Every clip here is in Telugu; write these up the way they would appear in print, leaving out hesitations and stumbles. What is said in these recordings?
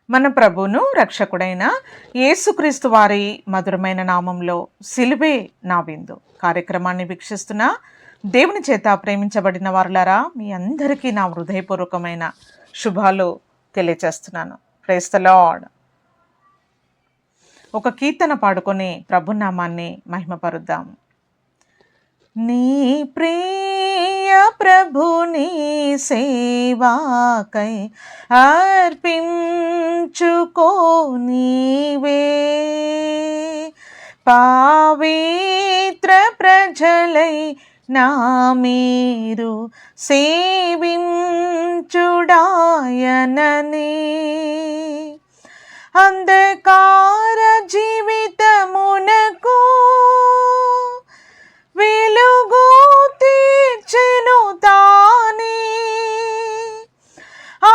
మన ప్రభువును రక్షకుడైన యేసుక్రీస్తు వారి మధురమైన నామంలో సిలువే నా విందు కార్యక్రమాన్ని వీక్షిస్తున్న దేవుని చేత ప్రేమించబడిన వారులారా, మీ అందరికీ నా హృదయపూర్వకమైన శుభాలు తెలియచేస్తున్నాను. Praise the Lord. ఒక కీర్తన పాడుకొని ప్రభునామాన్ని మహిమపరుద్దాం. నీ ప్రియ ప్రభుని సేవాకై అర్పించుకోనివే, పవిత్ర ప్రజలై నా మీరు సేవించుడాయననే. అంధకార జీవితమునకు వెలుగు తీర్చెను తానే, ఆ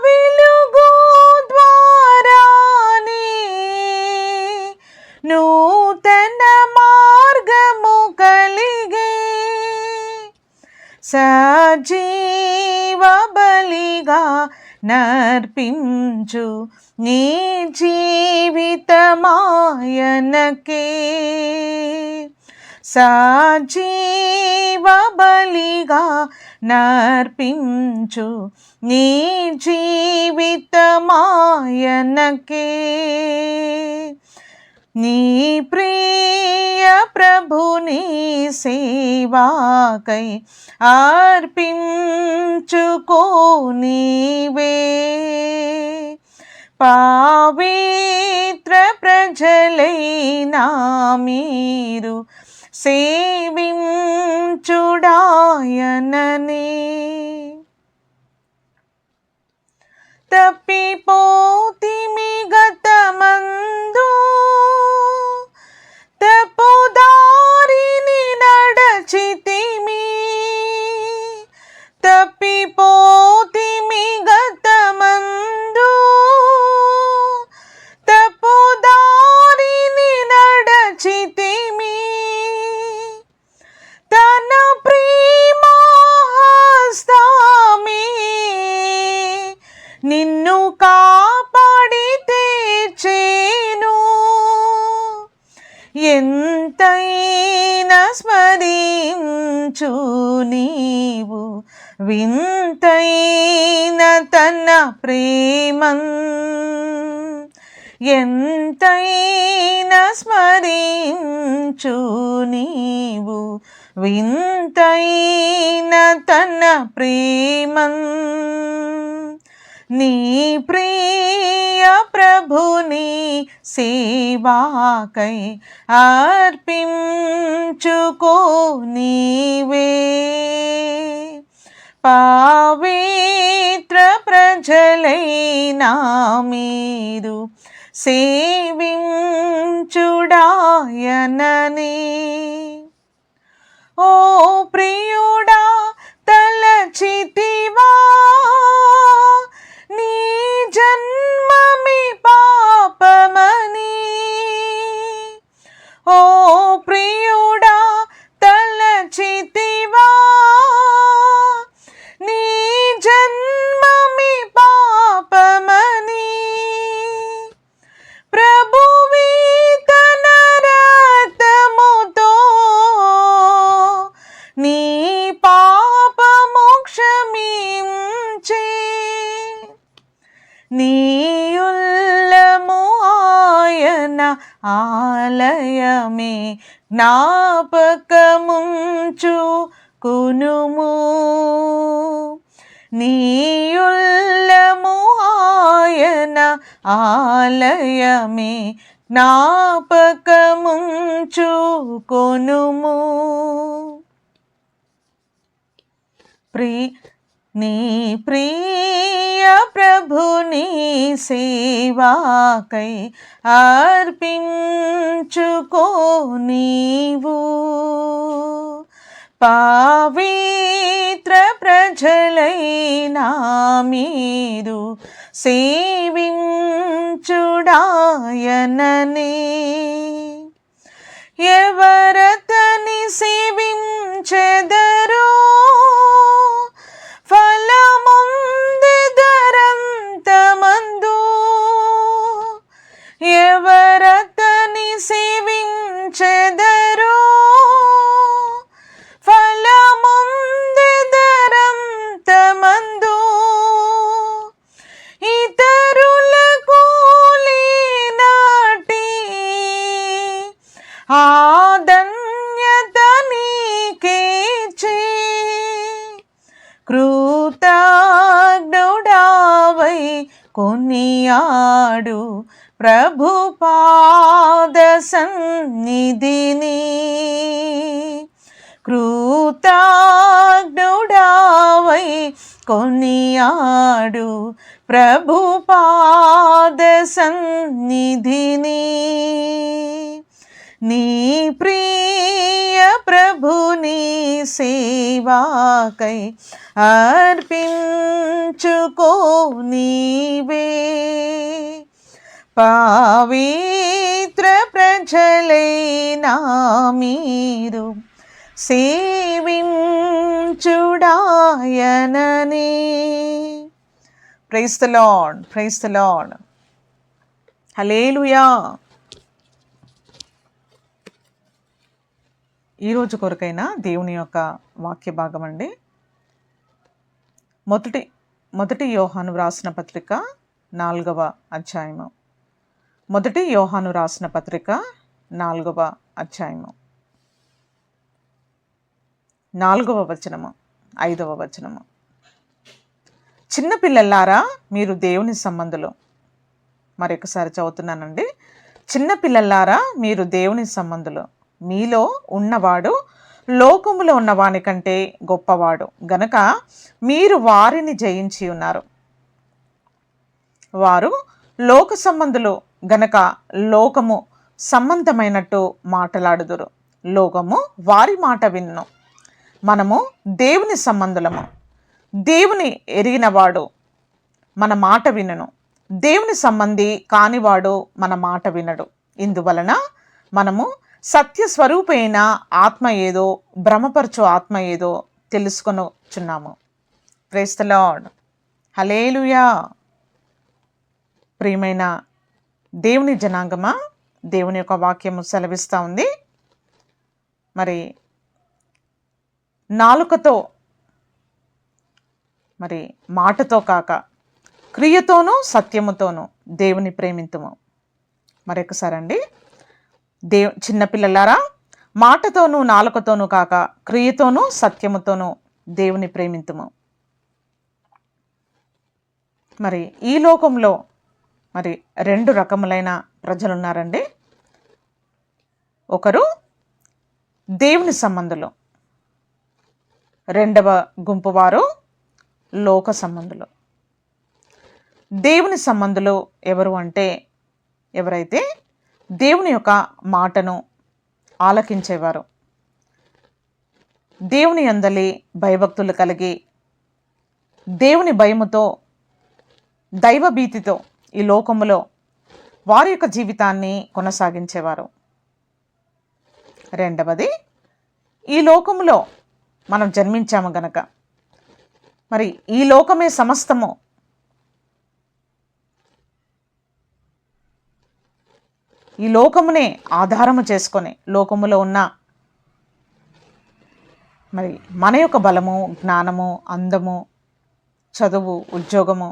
వెలుగు ద్వారానే నూతన మార్గము కలిగే. సజీవ బలిగా నర్పించు నీ జీవితమాయనకే, సజీవ బలిగా నర్పించు నీ జీవితమాయనకే. నీ ప్రియ ప్రభుని సేవాకై అర్పించుకోనివే, పవిత్ర ప్రజలైనా మీరు సేవించుడాయననే. తప్పిపోతిమి గతమందు, తప్పుదారిని నడచితిమి. తప్పిపోతిమి గతమందు, తప్పుదారిని నడచితిమి. తన ప్రేమహస్తమే నిన్ను కాపాడి తెచ్చెను. ఎంతైనా స్మరించు నీవు వింతైన తన ప్రేమన్, ఎంతైనా స్మరించు నీవు వింతైన తన ప్రేమన్. నీ ప్రియ ప్రభుని సేవాకై అర్పించుకోనివే, పవిత్ర ప్రజలైనా మీరు సేవించుడాయననే. ఓ ప్రియుడా, తలచితివా నీ జన్మమి పాపమని. ఓ ప్రియుడా, తలచితివా నీ జన్మమి పాపమని. ప్రభువే తన రక్తముతో నీ పాపము క్షమించే, నీ ఉల్లము ఆయన ఆలయమే జ్ఞాపకముంచుకొనుము. నీ ఉల్లము ఆయన ఆలయమే జ్ఞాపకముంచుకొనుము. నీ ప్రియ ప్రభుని సేవాకై అర్పించుకోనివు, పవిత్ర ప్రజలైనా మీరు సేవించుడాయననే. ఎవరతని సేవించెదరో ఫలముందెదరంతమందు, కృతజ్ఞుడావై కొనియాడు ప్రభు పాద సన్నిధిని. నీ ప్రియ ప్రభుని సేవాకై అర్పించుకో నీవే. పవిత్ర ప్రజలైనా మీరు సేవించుడాయనని. Praise the Lord, praise the Lord. Hallelujah. ఈరోజు కొరకైనా దేవుని యొక్క వాక్య భాగం అండి. మొదటి యోహాను రాసిన పత్రిక 4వ అధ్యాయము. మొదటి యోహాను రాసిన పత్రిక 4వ అధ్యాయము 4వ వచనము 5వ వచనము. చిన్నపిల్లలారా మీరు దేవుని సంబంధులు. మరొకసారి చదువుతున్నానండి. చిన్నపిల్లలారా మీరు దేవుని సంబంధులు. మీలో ఉన్నవాడు లోకములో ఉన్నవాని కంటే గొప్పవాడు గనక మీరు వారిని జయించి ఉన్నారు. వారు లోక సంబంధులు గనక లోకము సంబంధమైనట్టు మాట్లాడుదురు, లోకము వారి మాట విన్ను. మనము దేవుని సంబంధులము. దేవుని ఎరిగినవాడు మన మాట వినును, దేవుని సంబంధి కానివాడు మన మాట వినడు. ఇందువలన మనము సత్యస్వరూపైన ఆత్మ ఏదో భ్రమపరచు ఆత్మ ఏదో తెలుసుకొనుచున్నాము. Praise the Lord. హల్లెలూయా. ప్రియమైన దేవుని జనాంగమా, దేవుని యొక్క వాక్యము సెలవిస్తూ ఉంది. మరి నాలుకతో మాటతో కాక క్రియతోనూ సత్యముతోనూ దేవుని ప్రేమింతుము. మరొకసారి అండి. చిన్నపిల్లలారా మాటతోనూ నాలుకతోనూ కాక క్రియతోనూ సత్యముతోనూ దేవుని ప్రేమింతుము. మరి ఈ లోకంలో రెండు రకములైన ప్రజలు ఉన్నారండి. ఒకరు దేవుని సంబంధులు, రెండవ గుంపు వారు లోక సంబంధులు. దేవుని సంబంధులు ఎవరు అంటే ఎవరైతే దేవుని యొక్క మాటను ఆలకించేవారు, దేవుని యందలి భయభక్తులు కలిగి దేవుని భయముతో దైవభీతితో ఈ లోకములో వారి యొక్క జీవితాన్ని కొనసాగించేవారు. రెండవది, ఈ లోకములో మనం జన్మించాము గనక ఈ లోకమే సమస్తము, ఈ లోకమునే ఆధారము చేసుకొని లోకములో ఉన్న మన యొక్క బలము, జ్ఞానము, అందము, చదువు, ఉద్యోగము,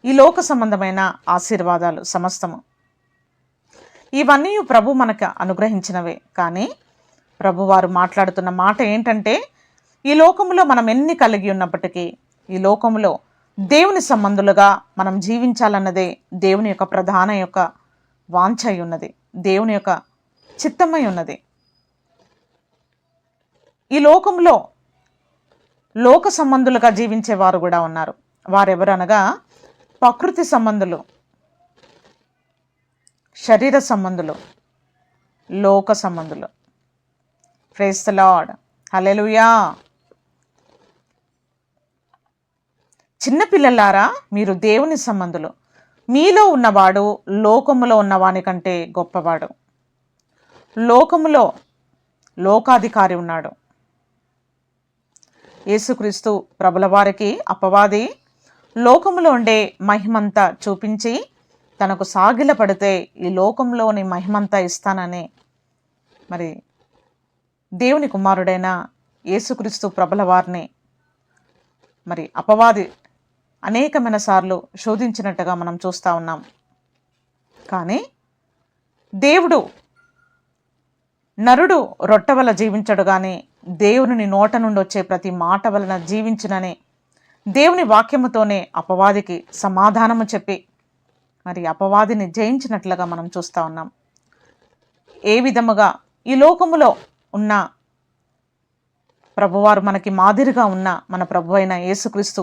ఈ లోక సంబంధమైన ఆశీర్వాదాలు సమస్తము ఇవన్నీ ప్రభు మనకు అనుగ్రహించినవే. కానీ ప్రభువారు మాట్లాడుతున్న మాట ఏంటంటే, ఈ లోకములో మనం ఎన్ని కలిగి ఉన్నప్పటికీ ఈ లోకములో దేవుని సంబంధులుగా మనం జీవించాలన్నదే దేవుని యొక్క ప్రధాన యొక్క వాంఛ అయి ఉన్నది, దేవుని యొక్క చిత్తమై ఉన్నది. ఈ లోకంలో లోక సంబంధులుగా జీవించేవారు కూడా ఉన్నారు. వారెవరనగా ప్రకృతి సంబంధులు, శరీర సంబంధులు, లోక సంబంధులు. Praise the Lord. హల్లెలూయా. చిన్నపిల్లలారా మీరు దేవుని సంబంధులు. మీలో ఉన్నవాడు లోకములో ఉన్నవాని కంటే గొప్పవాడు. లోకములో లోకాధికారి ఉన్నాడు. యేసుక్రీస్తు ప్రభుల వారికి అపవాది లోకములో ఉండే మహిమంతా చూపించి తనకు సాగిలపడితే ఈ లోకంలోని మహిమంతా ఇస్తానని దేవుని కుమారుడైన యేసుక్రీస్తు ప్రభుల వారిని అపవాది అనేకమైన సార్లు శోధించినట్టుగా మనం చూస్తూ ఉన్నాం. కానీ నరుడు రొట్టె వల్ల జీవించడు కానీ దేవుని నోట నుండి వచ్చే ప్రతి మాట వలన జీవించునని దేవుని వాక్యముతోనే అపవాదికి సమాధానము చెప్పి అపవాదిని జయించినట్లుగా మనం చూస్తూ ఉన్నాం. ఏ విధముగా ఈ లోకములో ఉన్న ప్రభువారు మనకి మాదిరిగా ఉన్న మన ప్రభు అయిన యేసుక్రీస్తు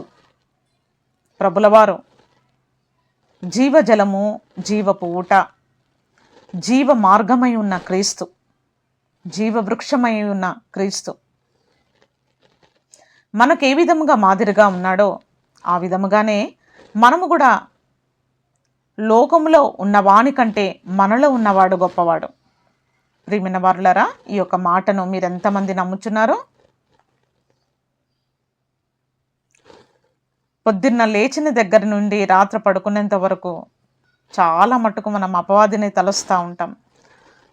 ప్రభులవారు జీవజలము, జీవపు ఊట, జీవ మార్గమై ఉన్న క్రీస్తు, జీవవృక్షమై ఉన్న క్రీస్తు మనకు ఏ విధముగా మాదిరిగా ఉన్నాడో ఆ విధముగానే మనము కూడా లోకంలో ఉన్నవాని కంటే మనలో ఉన్నవాడు గొప్పవాడు. ప్రియమైన వారులారా, ఈ యొక్క మాటను మీరెంతమంది నమ్ముచున్నారో? పొద్దున్న లేచిన దగ్గర నుండి రాత్రి పడుకునేంత వరకు చాలా మట్టుకు మనం అపవాదిని తలుస్తూ ఉంటాం.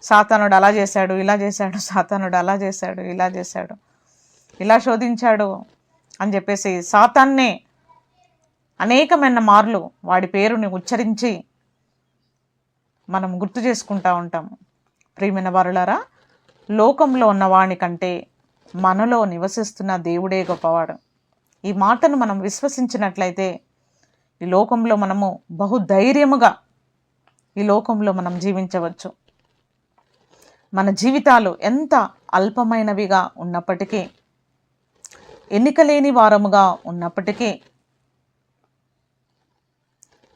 సాతానుడు అలా చేశాడు, ఇలా చేశాడు, సాతానుడు అలా చేశాడు, ఇలా చేశాడు, ఇలా శోధించాడు అని చెప్పేసి సాతాన్నే అనేకమైన మార్లు వాడి పేరుని ఉచ్చరించి మనం గుర్తు చేసుకుంటూ ఉంటాము. ప్రియమైన వారులారా, లోకంలో ఉన్నవాని కంటే మనలో నివసిస్తున్న దేవుడే గొప్పవాడు. ఈ మాటను మనం విశ్వసించినట్లయితే ఈ లోకంలో మనము బహుధైర్యముగా ఈ లోకంలో మనం జీవించవచ్చు. మన జీవితాలు ఎంత అల్పమైనవిగా ఉన్నప్పటికీ, ఎన్నికలేని వారముగా ఉన్నప్పటికీ,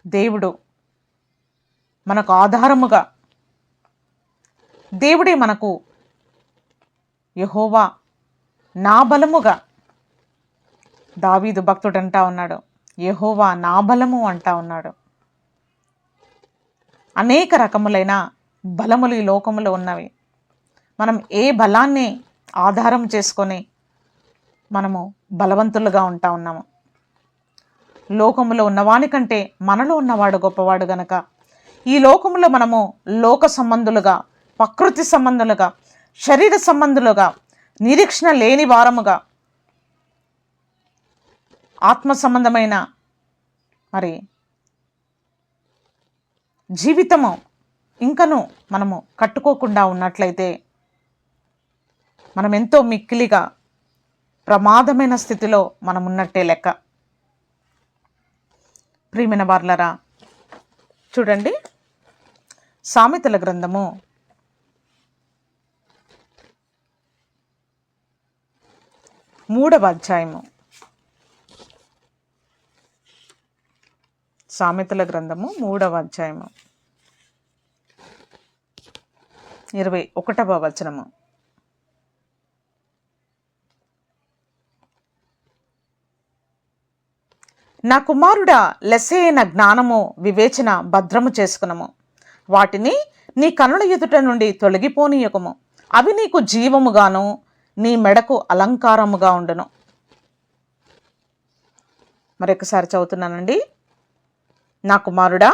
దేవుడు మనకు ఆధారముగా, దేవుడే మనకు యెహోవా నా బలముగా, దావీదు భక్తుడు అంటా ఉన్నాడు, యెహోవా నా బలము అంటా ఉన్నాడు. అనేక రకములైన బలములు ఈ లోకములో ఉన్నవి. మనం ఏ బలాన్ని ఆధారం చేసుకొని మనము బలవంతులుగా ఉంటా ఉన్నాము? లోకములో ఉన్నవాని కంటే మనలో ఉన్నవాడు గొప్పవాడు గనక ఈ లోకములో మనము లోక సంబంధులుగా, ప్రకృతి సంబంధులుగా, శరీర సంబంధులుగా, నిరీక్షణ లేని వారముగా, ఆత్మ సంబంధమైన మరి జీవితము ఇంకను మనము కట్టుకోకుండా ఉన్నట్లయితే మనం ఎంతో మిక్కిలిగా ప్రమాదమైన స్థితిలో మనం ఉన్నట్టే లెక్క. ప్రియమైన వార్లరా, చూడండి, సామెతల గ్రంథము 3వ అధ్యాయము, సామెతల గ్రంథము 3వ అధ్యాయము 21వ వచనము. నా కుమారుడా, లెస్సైన జ్ఞానము వివేచన భద్రము చేసుకునము. వాటిని నీ కనుల ఎదుట నుండి తొలగిపోనీయకము. అవి నీకు జీవముగాను నీ మెడకు అలంకారముగా ఉండును. మరొకసారి చదువుతున్నానండి. నా కుమారుడా,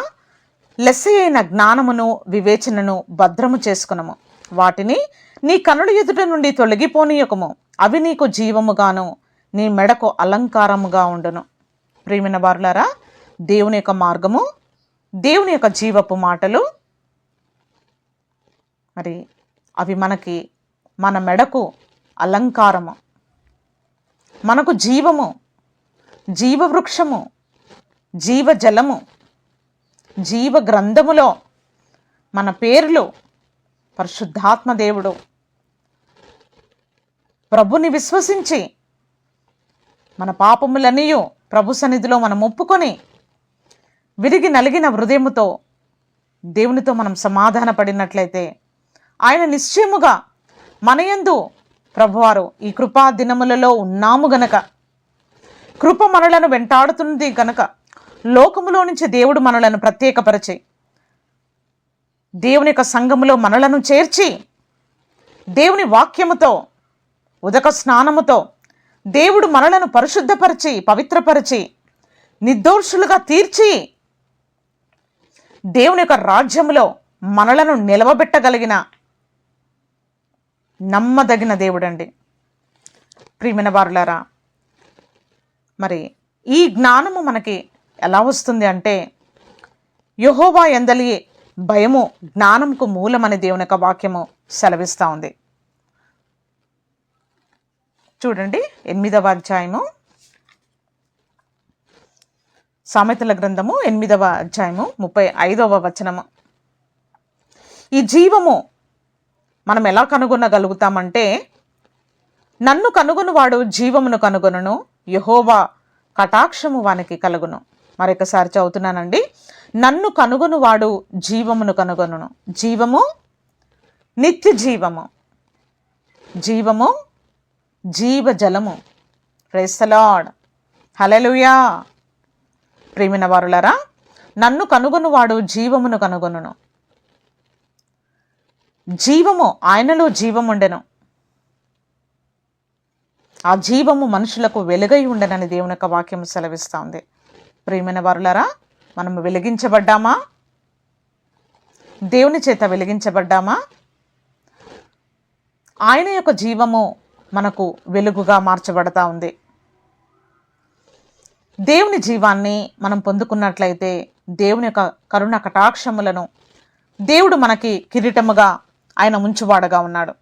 లెస్సైన జ్ఞానమును వివేచనను భద్రము చేసుకునము. వాటిని నీ కనుల ఎదుట నుండి తొలగిపోనీయకము. అవి నీకు జీవముగాను నీ మెడకు అలంకారముగా ఉండును. ప్రియమైన వారులారా, దేవుని యొక్క మార్గము, దేవుని యొక్క జీవపు మాటలు మరి అవి మనకి మన మెడకు అలంకారము, మనకు జీవము, జీవవృక్షము, జీవజలము, జీవ గ్రంథములో మన పేర్లు పరిశుద్ధాత్మ దేవుడు ప్రభుని విశ్వసించి మన పాపములన్నీయు ప్రభు సన్నిధిలో మనం ఒప్పుకొని విరిగి నలిగిన హృదయముతో దేవునితో మనం సమాధాన పడినట్లయితే ఆయన నిశ్చయముగా మనయందు ప్రభువారు ఈ కృపా దినములలో ఉన్నాము గనక, కృప మనలను వెంటాడుతుంది గనక, లోకములో నుంచి దేవుడు మనలను ప్రత్యేకపరిచి దేవుని యొక్క సంఘములో మనలను చేర్చి దేవుని వాక్యముతో, ఉదక స్నానముతో దేవుడు మనలను పరిశుద్ధపరిచి, పవిత్రపరిచి, నిర్దోషులుగా తీర్చి దేవుని యొక్క రాజ్యములో మనలను నిలవబెట్టగలిగిన నమ్మదగిన దేవుడండి. ప్రియమైన వారులారా, మరి ఈ జ్ఞానము మనకి ఎలా వస్తుంది అంటే, యెహోవా యందలి భయము జ్ఞానముకు మూలమని దేవుని యొక్క వాక్యము సెలవిస్తూ ఉంది. చూడండి, 8వ అధ్యాయము, సామెతల గ్రంథము 8వ అధ్యాయము 35వ వచనము. ఈ జీవము మనం ఎలా కనుగొనగలుగుతామంటే, నన్ను కనుగొనువాడు జీవమును కనుగొనును, యెహోవా కటాక్షము వానికి కలుగును. మరొకసారి చదువుతున్నానండి. నన్ను కనుగొనువాడు జీవమును కనుగొనును. జీవము, నిత్య జీవము, జీవము, జీవజలము. Praise the Lord. హల్లెలూయా. ప్రియమైన వారులారా, నన్ను కనుగొనువాడు జీవమును కనుగొనును. జీవము, ఆయనలో జీవముండెను, ఆ జీవము మనుషులకు వెలుగై ఉండనని దేవుని యొక్క వాక్యం సెలవిస్తూ ఉంది. ప్రియమైన వారులారా, మనము వెలిగించబడ్డామా? దేవుని చేత వెలిగించబడ్డామా? ఆయన యొక్క జీవము మనకు వెలుగుగా మార్చబడతా ఉంది. దేవుని జీవాన్ని మనం పొందుకున్నట్లయితే దేవుని యొక్క కరుణ కటాక్షములను దేవుడు మనకి కిరీటముగా ఆయన ఉంచువాడగా ఉన్నాడు.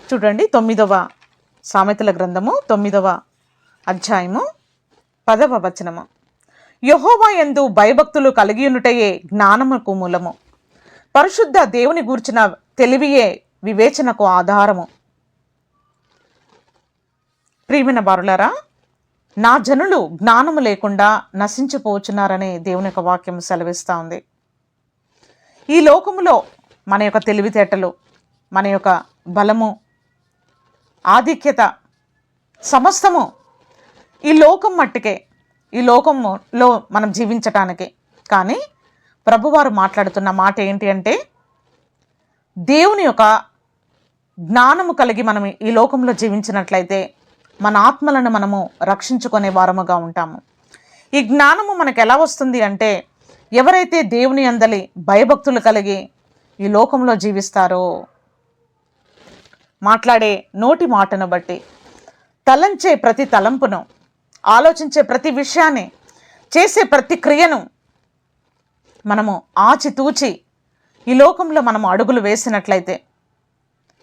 చూడండి, 9వ సామెతల గ్రంథము 9వ అధ్యాయము 10వ వచనము. యెహోవా యందు భయభక్తులు కలిగియునుటయే జ్ఞానముకు మూలము, పరిశుద్ధ దేవుని గూర్చిన తెలివియే వివేచనకు ఆధారము. ప్రియమైన వారులారా, నా జనులు జ్ఞానము లేకుండా నశించిపోచున్నారని దేవుని యొక్క వాక్యం సెలవిస్తూ ఉంది. ఈ లోకములో మన యొక్క తెలివితేటలు, మన యొక్క బలము, ఆధిక్యత సమస్తము ఈ లోకం మట్టికే, ఈ లోకంలో మనం జీవించటానికి. కానీ ప్రభువారు మాట్లాడుతున్న మాట ఏంటి అంటే, దేవుని యొక్క జ్ఞానము కలిగి మనం ఈ లోకంలో జీవించినట్లయితే మన ఆత్మలను మనము రక్షించుకునే వారముగా ఉంటాము. ఈ జ్ఞానము మనకు ఎలా వస్తుంది అంటే, ఎవరైతే దేవుని యందలి భయభక్తులు కలిగి ఈ లోకంలో జీవిస్తారో, మాట్లాడే నోటి మాటను బట్టి, తలంచే ప్రతి తలంపును, ఆలోచించే ప్రతి విషయాన్ని, చేసే ప్రతి క్రియను మనము ఆచితూచి ఈ లోకంలో మనము అడుగులు వేసినట్లయితే,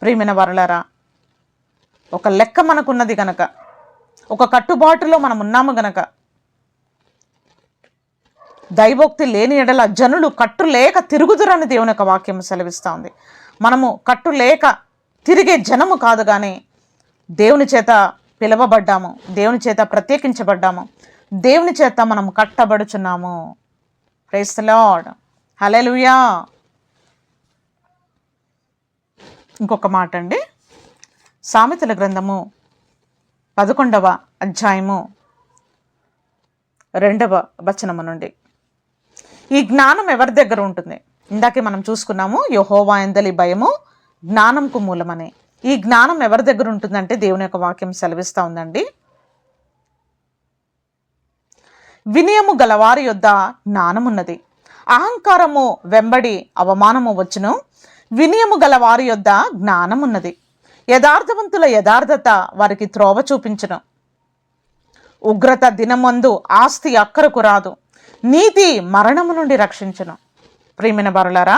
ప్రియమైన వారులారా, ఒక లెక్క మనకున్నది గనక, ఒక కట్టుబాటులో మనం ఉన్నాము గనక, దైవోక్తి లేని ఎడల జనులు కట్టు లేక తిరుగుదురని దేవుని యొక్క వాక్యం సెలవిస్తూ ఉంది. మనము కట్టు లేక తిరిగే జనము కాదు, కానీ దేవుని చేత పిలవబడ్డాము, దేవుని చేత ప్రత్యేకించబడ్డాము, దేవుని చేత మనం కట్టబడుచున్నాము. Praise the Lord. హల్లెలూయా. ఇంకొక మాట అండి, సామెతల గ్రంథము 11వ అధ్యాయము 2వ వచనము నుండి. ఈ జ్ఞానం ఎవరి దగ్గర ఉంటుంది? ఇందాకే మనం చూసుకున్నాము, యెహోవా యందలి భయము జ్ఞానంకు మూలమని. ఈ జ్ఞానం ఎవరి దగ్గర ఉంటుందంటే దేవుని యొక్క వాక్యం సెలవిస్తూ ఉందండి. వినయము గలవారి యొద్ద జ్ఞానమున్నది, అహంకారము వెంబడి అవమానము వచ్చును. వినయము గలవారి యొద్ద జ్ఞానమున్నది, యథార్థవంతుల యథార్థత వారికి త్రోవ చూపించును. ఉగ్రత దినమందు ఆస్తి అక్కరకు రాదు, నీతి మరణము నుండి రక్షించును. ప్రియమైన వారులారా,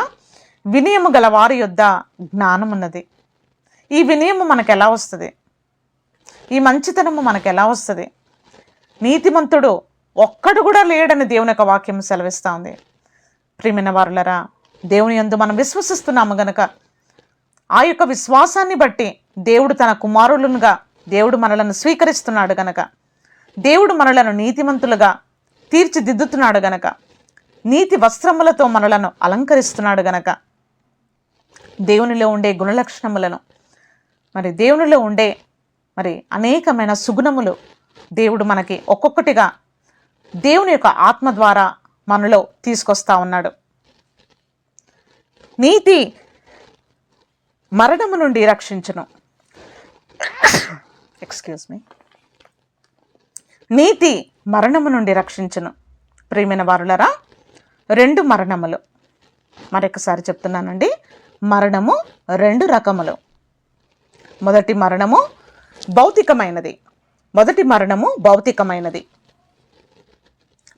వినయము గల వారి యొద్ద జ్ఞానమున్నది. ఈ వినయము మనకు ఎలా వస్తుంది? ఈ మంచితనము మనకు ఎలా వస్తుంది? నీతిమంతుడు ఒక్కడు కూడా లేడని దేవుని యొక్క వాక్యం సెలవిస్తూ ఉంది. ప్రియమైన వారులారా, దేవుని యందు మనం విశ్వసిస్తున్నాము గనక, ఆ యొక్క విశ్వాసాన్ని బట్టి దేవుడు తన కుమారులుగా దేవుడు మనలను స్వీకరిస్తున్నాడు గనక, దేవుడు మనలను నీతిమంతులుగా తీర్చిదిద్దుతున్నాడు గనక, నీతి వస్త్రములతో మనలను అలంకరిస్తున్నాడు గనక, దేవునిలో ఉండే గుణలక్షణములను, మరి దేవునిలో ఉండే అనేకమైన సుగుణములు దేవుడు మనకి ఒక్కొక్కటిగా దేవుని యొక్క ఆత్మ ద్వారా మనలో తీసుకొస్తా ఉన్నాడు. నీతి మరణము నుండి రక్షించును. నీతి మరణము నుండి రక్షించును. ప్రియమైన వారులారా, 2 మరణములు, మరొకసారి చెప్తున్నానండి, మరణము 2 రకములు. మొదటి మరణము భౌతికమైనది.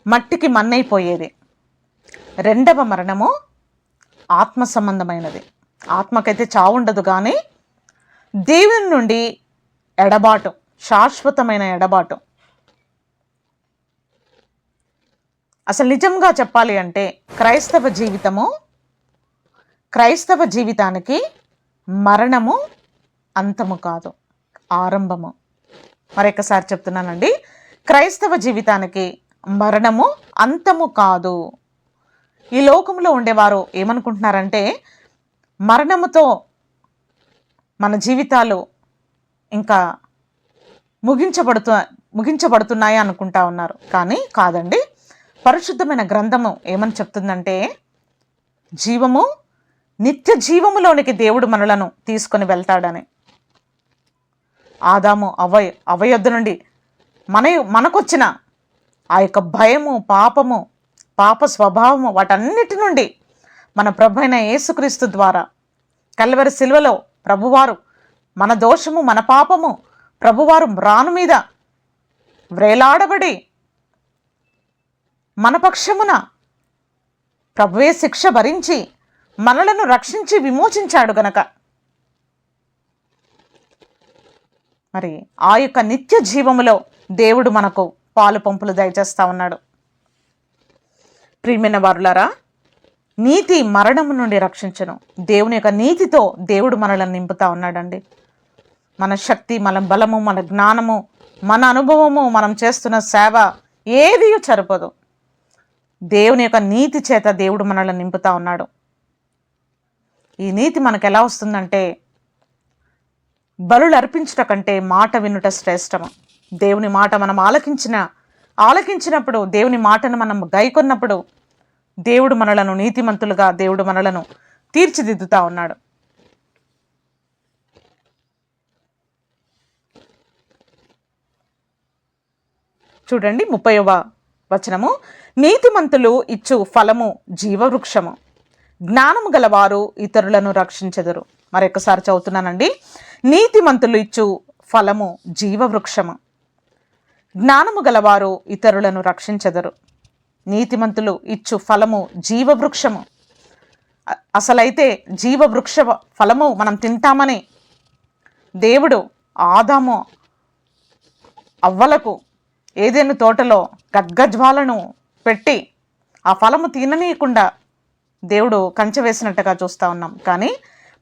మట్టికి మన్నైపోయేది. 2వ మరణము ఆత్మ సంబంధమైనది. ఆత్మకైతే చావు ఉండదు, కానీ దేవుని నుండి ఎడబాటు, శాశ్వతమైన ఎడబాటు. అసలు నిజంగా చెప్పాలి అంటే క్రైస్తవ జీవితము క్రైస్తవ జీవితానికి మరణము అంతము కాదు, ఆరంభము. మరొకసారి చెప్తున్నానండి, క్రైస్తవ జీవితానికి మరణము అంతము కాదు. ఈ లోకంలో ఉండేవారు ఏమనుకుంటున్నారంటే మరణముతో మన జీవితాలు ఇంకా ముగించబడుతున్నాయి అనుకుంటా ఉన్నారు. కానీ కాదండి. పరిశుద్ధమైన గ్రంథము ఏమని చెప్తుందంటే జీవము, నిత్య జీవములోనికి దేవుడు మనలను తీసుకొని వెళ్తాడని. ఆదాము అవయొద్దు నుండి మనకొచ్చిన ఆ యొక్క భయము, పాపము, పాప స్వభావము, వాటన్నిటి నుండి మన ప్రభు అయిన యేసుక్రీస్తు ద్వారా కల్వరి శిలువలో ప్రభువారు మన దోషము, మన పాపము ప్రభువారు రాను మీద వ్రేలాడబడి మన పక్షమున ప్రభువే శిక్ష భరించి మనలను రక్షించి విమోచించాడు గనక మరి ఆ యొక్క నిత్య జీవములో దేవుడు మనకు పాలు పంపులు దయచేస్తా ఉన్నాడు. ప్రియమైన వారులారా, నీతి మరణము నుండి రక్షించను. దేవుని యొక్క నీతితో దేవుడు మనలను నింపుతా ఉన్నాడండి. మన శక్తి, మన బలము, మన జ్ఞానము, మన అనుభవము, మనం చేస్తున్న సేవ ఏది సరిపోదు. దేవుని యొక్క నీతి చేత దేవుడు మనల్ని నింపుతా ఉన్నాడు. ఈ నీతి మనకు ఎలా వస్తుందంటే బలులు అర్పించుట కంటే మాట వినుట శ్రేష్టము. దేవుని మాట మనం ఆలకించినప్పుడు, దేవుని మాటను మనం గైకొన్నప్పుడు దేవుడు మనలను నీతిమంతులుగా, దేవుడు మనలను తీర్చిదిద్దుతా ఉన్నాడు. చూడండి 30వ వచనము, నీతిమంతులు ఇచ్చు ఫలము జీవవృక్షము, జ్ఞానము గలవారు ఇతరులను రక్షించెదరు. మరొకసారి చదువుతున్నానండి, నీతిమంతులు ఇచ్చు ఫలము జీవవృక్షము, జ్ఞానము గలవారు ఇతరులను రక్షించెదరు. నీతిమంతులు ఇచ్చు ఫలము జీవవృక్షము. అసలైతే జీవవృక్ష ఫలము మనం తింటామని దేవుడు ఆదాము అవ్వలకు ఏదైనా తోటలో గద్గజ్వాలను పెట్టి ఆ ఫలము తిననీయకుండా దేవుడు కంచె వేసినట్టుగా చూస్తూ ఉన్నాం. కానీ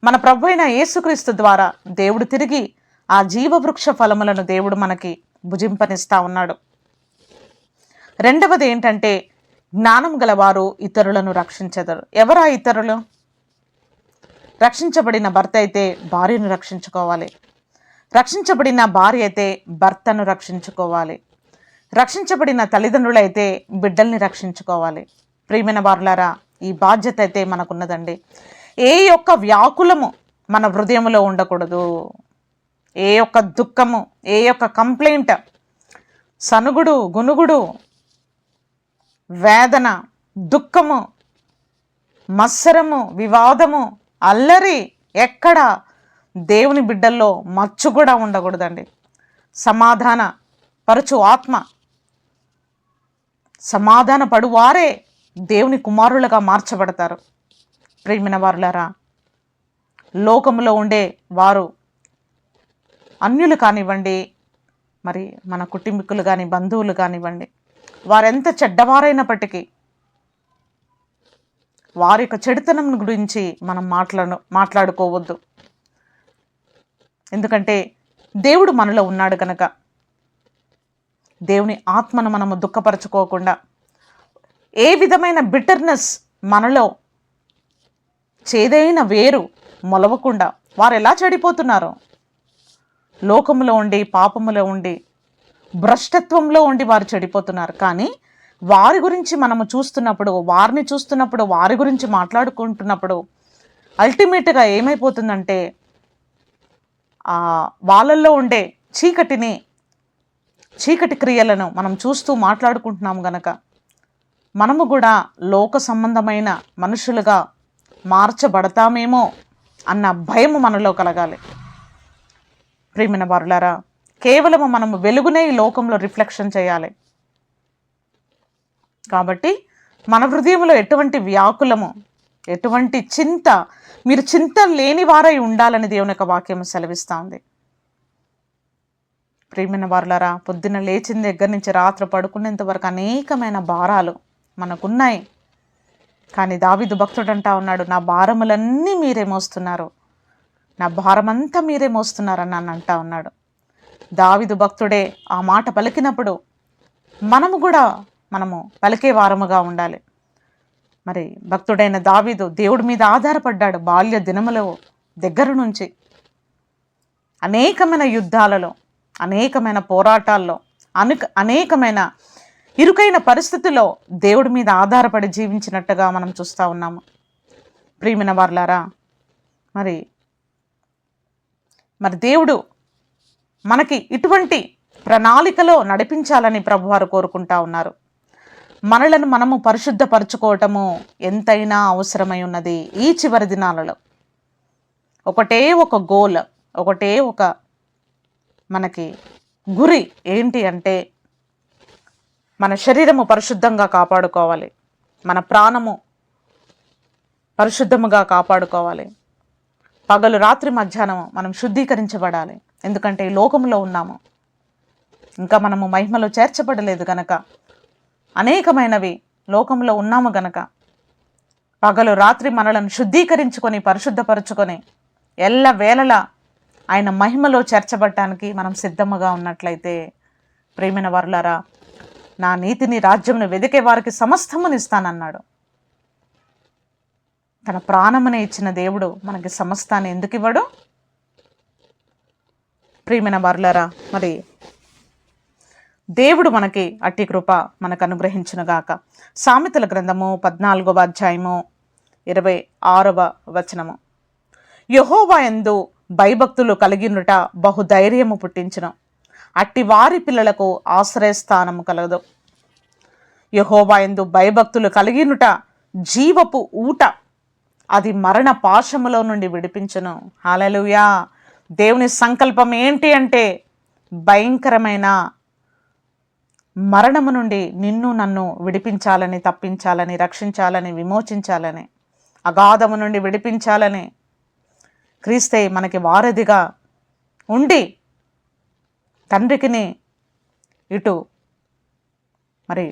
మన ప్రభు అయిన యేసుక్రీస్తు ద్వారా దేవుడు తిరిగి ఆ జీవవృక్ష ఫలములను దేవుడు మనకి భుజింపనిస్తూ ఉన్నాడు. రెండవది ఏంటంటే జ్ఞానం గలవారు ఇతరులను రక్షించెదరు. ఎవరా ఇతరులు? రక్షించబడిన భర్త అయితే భార్యను రక్షించుకోవాలి, రక్షించబడిన భార్య అయితే భర్తను రక్షించుకోవాలి, రక్షించబడిన తల్లిదండ్రులైతే బిడ్డల్ని రక్షించుకోవాలి. ప్రియమైన వారులారా, ఈ బాధ్యత అయితే మనకున్నదండి. ఏ యొక్క వ్యాకులము మన హృదయంలో ఉండకూడదు. ఏ యొక్క దుఃఖము, ఏ యొక్క కంప్లైంట్, సనుగుడు, గునుగుడు, వేదన, దుఃఖము, మత్సరము, వివాదము, అల్లరి ఎక్కడ దేవుని బిడ్డల్లో మచ్చు కూడా ఉండకూడదండి. సమాధాన పరచు ఆత్మ, సమాధాన పడువారే దేవుని కుమారులుగా మార్చబడతారు. ప్రియమైన వారులారా, లోకములో ఉండే వారు అన్యులు కానివ్వండి, మరి మన కుటుంబీకులు కానీ, బంధువులు కానివ్వండి, వారెంత చెడ్డవారైనప్పటికీ వారి యొక్క చెడుతనం గురించి మనం మాట్లాడుకోవద్దు. ఎందుకంటే దేవుడు మనలో ఉన్నాడు కనుక దేవుని ఆత్మను మనము దుఃఖపరచుకోకుండా, ఏ విధమైన బిటర్నెస్ మనలో చేదైన వేరు మొలవకుండా, వారు ఎలా చెడిపోతున్నారు, లోకములో ఉండి, పాపములో ఉండి, భ్రష్టత్వంలో ఉండి వారు చెడిపోతున్నారు. కానీ వారి గురించి మనము చూస్తున్నప్పుడు, వారిని చూస్తున్నప్పుడు, వారి గురించి మాట్లాడుకుంటున్నప్పుడు అల్టిమేట్గా ఏమైపోతుందంటే వాళ్ళల్లో ఉండే చీకటి క్రియలను మనం చూస్తూ మాట్లాడుకుంటున్నాము గనక మనము కూడా లోక సంబంధమైన మనుషులుగా మార్చబడతామేమో అన్న భయము మనలో కలగాలి. ప్రియమైన వారులారా, కేవలము మనము వెలుగునే ఈ లోకంలో రిఫ్లెక్షన్ చేయాలి. కాబట్టి మన హృదయంలో ఎటువంటి వ్యాకులము, ఎటువంటి చింత, మీరు చింత లేని వారై ఉండాలని దేవుని యొక్క వాక్యం సెలవిస్తూ ఉంది. ప్రియమైన వారులారా, పొద్దున్న లేచిన దగ్గర నుంచి రాత్రి పడుకునేంత వరకు అనేకమైన భారాలు మనకున్నాయి. కానీ దావీదు భక్తుడు అంటా ఉన్నాడు, నా భారములన్నీ మీరే మోస్తున్నారు, నా భారమంతా మీరే మోస్తున్నారని నన్ను అంటా ఉన్నాడు. దావీదు భక్తుడే ఆ మాట పలికినప్పుడు మనము పలికే వారముగా ఉండాలి. మరి భక్తుడైన దావీదు దేవుడి మీద ఆధారపడ్డాడు. బాల్య దినముల దగ్గర నుంచి అనేకమైన యుద్ధాలలో, అనేకమైన పోరాటాల్లో, అనేకమైన ఇరుకైన పరిస్థితుల్లో దేవుడి మీద ఆధారపడి జీవించినట్టుగా మనం చూస్తూ ఉన్నాము. ప్రియమైన వారలారా, మరి దేవుడు మనకి ఇటువంటి ప్రణాళికలో నడిపించాలని ప్రభువారు కోరుకుంటా ఉన్నారు. మనలను మనము పరిశుద్ధపరచుకోవటము ఎంతైనా అవసరమై ఉన్నది. ఈ చివరి దినాలలో ఒకటే ఒక గోల్, ఒకటే ఒక మనకి గురి ఏంటి అంటే మన శరీరము పరిశుద్ధంగా కాపాడుకోవాలి, మన ప్రాణము పరిశుద్ధముగా కాపాడుకోవాలి. పగలు రాత్రి మధ్యాహ్నం మనం శుద్ధీకరించబడాలి. ఎందుకంటే ఈ లోకంలో ఉన్నాము, ఇంకా మనము మహిమలో చేర్చబడలేదు గనక, అనేకమైనవి లోకంలో ఉన్నాము గనక పగలు రాత్రి మనలను శుద్ధీకరించుకొని పరిశుద్ధపరచుకొని ఎల్లవేళలా ఆయన మహిమలో చేర్చబడటానికి మనం సిద్ధముగా ఉన్నట్లయితే, ప్రియమైన వారులారా, నా నీతిని రాజ్యమును వెదికే వారికి సమస్తమునిస్తానన్నాడు. తన ప్రాణమునే ఇచ్చిన దేవుడు మనకి సమస్తాన్ని ఎందుకు ఇవ్వడు? ప్రియమైన వారులారా, మరి దేవుడు మనకి అట్టి కృప మనకు అనుగ్రహించునుగాక. సామెతల గ్రంథము 14వ అధ్యాయము 26వ వచనము. యెహోవా యందు భయభక్తులు కలిగినుట బహుధైర్యము పుట్టించును, అట్టి వారి పిల్లలకు ఆశ్రయస్థానము కలదు. యెహోవా యందు భయభక్తులు కలిగినుట జీవపు ఊట, అది మరణ పాశములో నుండి విడిపించును. హల్లెలూయా. దేవుని సంకల్పం ఏంటి అంటే భయంకరమైన మరణము నుండి నిన్ను నన్ను విడిపించాలని, తప్పించాలని, రక్షించాలని, విమోచించాలని, అగాధము నుండి విడిపించాలని, క్రీస్తే మనకి వారధిగా ఉండి తండ్రికిని ఇటు మరి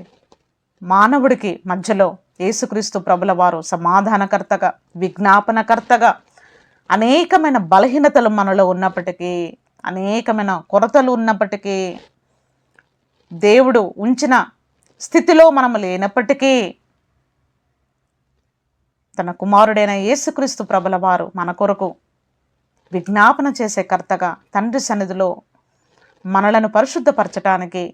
మానవుడికి మధ్యలో యేసుక్రీస్తు ప్రభుల వారు సమాధానకర్తగా, విజ్ఞాపనకర్తగా, అనేకమైన బలహీనతలు మనలో ఉన్నప్పటికీ, అనేకమైన కొరతలు ఉన్నప్పటికీ, దేవుడు ఉంచిన స్థితిలో మనము లేనప్పటికీ, తన కుమారుడైన యేసుక్రీస్తు ప్రభుల వారు మన కొరకు విజ్ఞాపన చేసే కర్తగా తండ్రి సన్నిధిలో మనలను పరిశుద్ధపరచటానికి,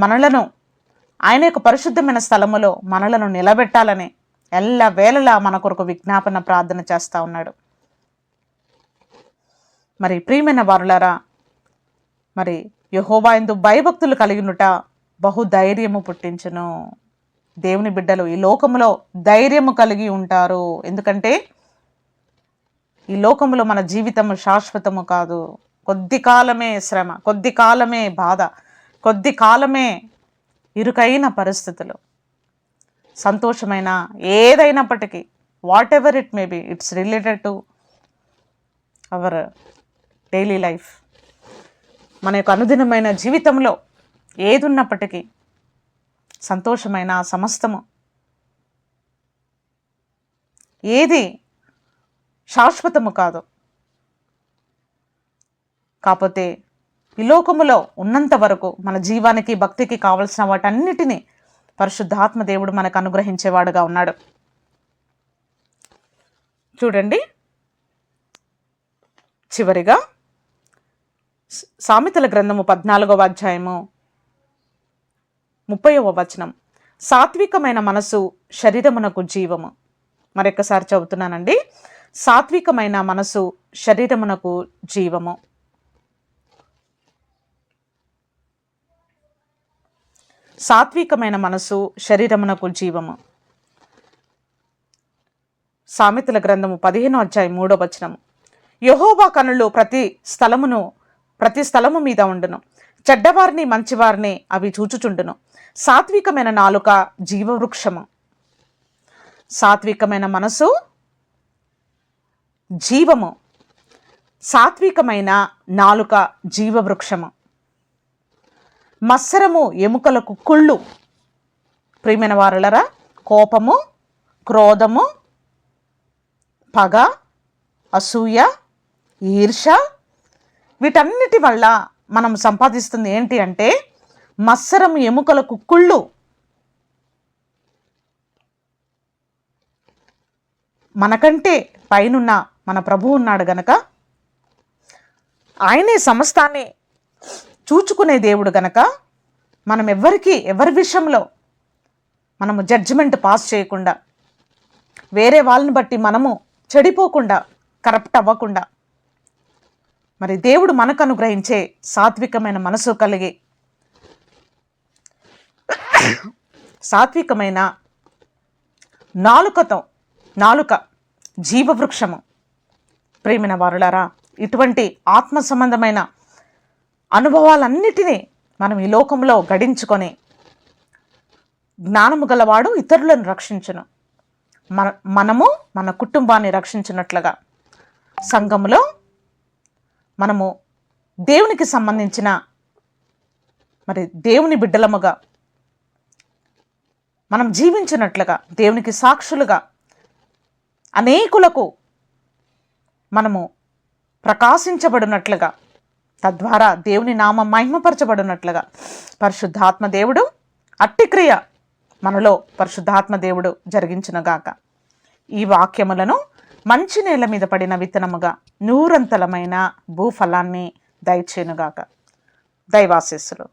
మనలను ఆయన యొక్క పరిశుద్ధమైన స్థలములో మనలను నిలబెట్టాలని ఎల్లవేళలా మన కొరకు విజ్ఞాపన ప్రార్థన చేస్తూ ఉన్నాడు. మరి ప్రియమైన వారులారా, మరి యెహోవా యందు భయభక్తులు కలిగినుట బహుధైర్యము పుట్టించును. దేవుని బిడ్డలు ఈ లోకములో ధైర్యము కలిగి ఉంటారు. ఎందుకంటే ఈ లోకములో మన జీవితము శాశ్వతము కాదు. కొద్ది కాలమే శ్రమ, కొద్ది కాలమే బాధ, కొద్ది కాలమే ఇరుకైన పరిస్థితులు. సంతోషమైన ఏదైనప్పటికీ, what ever it may be, it's related to our daily life, మన యొక్క అనుదినమైన జీవితంలో ఏది ఉన్నప్పటికీ సంతోషమైన సమస్తము, ఏది శాశ్వతము కాదు. కాకపోతే ఈ లోకములో ఉన్నంత వరకు మన జీవానికి, భక్తికి కావలసిన వాటన్నిటినీ పరిశుద్ధాత్మ దేవుడు మనకు అనుగ్రహించేవాడుగా ఉన్నాడు. చూడండి, చివరిగా సామెతల గ్రంథము 14వ అధ్యాయము 30వ వచనం. సాత్వికమైన మనసు శరీరమునకు జీవము. మరొకసారి చదువుతున్నానండి. సాత్వికమైన మనసు శరీరమునకు జీవము. సాత్వికమైన మనసు శరీరమునకు జీవము. సామెతల గ్రంథము 15వ అధ్యాయం 3వ వచనము. యెహోవా కనులు ప్రతి స్థలము మీద ఉండును, చెడ్డవారిని మంచివారిని అవి చూచుచుండును. సాత్వికమైన నాలుక జీవవృక్షము. సాత్వికమైన మనసు జీవము, సాత్వికమైన నాలుక జీవవృక్షము. మత్సరము ఎముకలకు కుళ్ళు, ప్రియమైన వారలరా, కోపము, క్రోధము, పగ, అసూయ, ఈర్ష, వీటన్నిటి వల్ల మనం సంపాదిస్తుంది ఏంటి అంటే మత్సరం, ఎముకలకు కుళ్ళు. మనకంటే పైనున్న మన ప్రభువు ఉన్నాడు గనక, ఆయనే సమస్తాన్ని చూచుకునే దేవుడు గనక, మనం ఎవరి విషయంలో మనము జడ్జిమెంట్ పాస్ చేయకుండా, వేరే వాళ్ళని బట్టి మనము చెడిపోకుండా, కరప్ట్ అవ్వకుండా, మరి దేవుడు మనకు అనుగ్రహించే సాత్వికమైన మనసు కలిగి, సాత్వికమైన నాలుక జీవవృక్షము. ప్రియమైన వారులారా, ఇటువంటి ఆత్మ సంబంధమైన అనుభవాలన్నిటినీ మనం ఈ లోకంలో గడించుకొని, జ్ఞానము గలవాడు ఇతరులను రక్షించును, మనము మన కుటుంబాన్ని రక్షించినట్లుగా సంఘములో మనము దేవునికి సంబంధించిన మరి దేవుని బిడ్డలముగా మనం జీవించినట్లుగా, దేవునికి సాక్షులుగా అనేకులకు మనము ప్రకాశించబడినట్లుగా, తద్వారా దేవుని నామం మహిమపరచబడినట్లుగా పరిశుద్ధాత్మ దేవుడు అట్టి క్రియ మనలో పరిశుద్ధాత్మ దేవుడు జరిగించునుగాక. ఈ వాక్యములను మంచి నేల మీద పడిన విత్తనముగా నూరంతలమైన భూఫలాన్ని దయచేయునుగాక. దైవాశీస్సులు.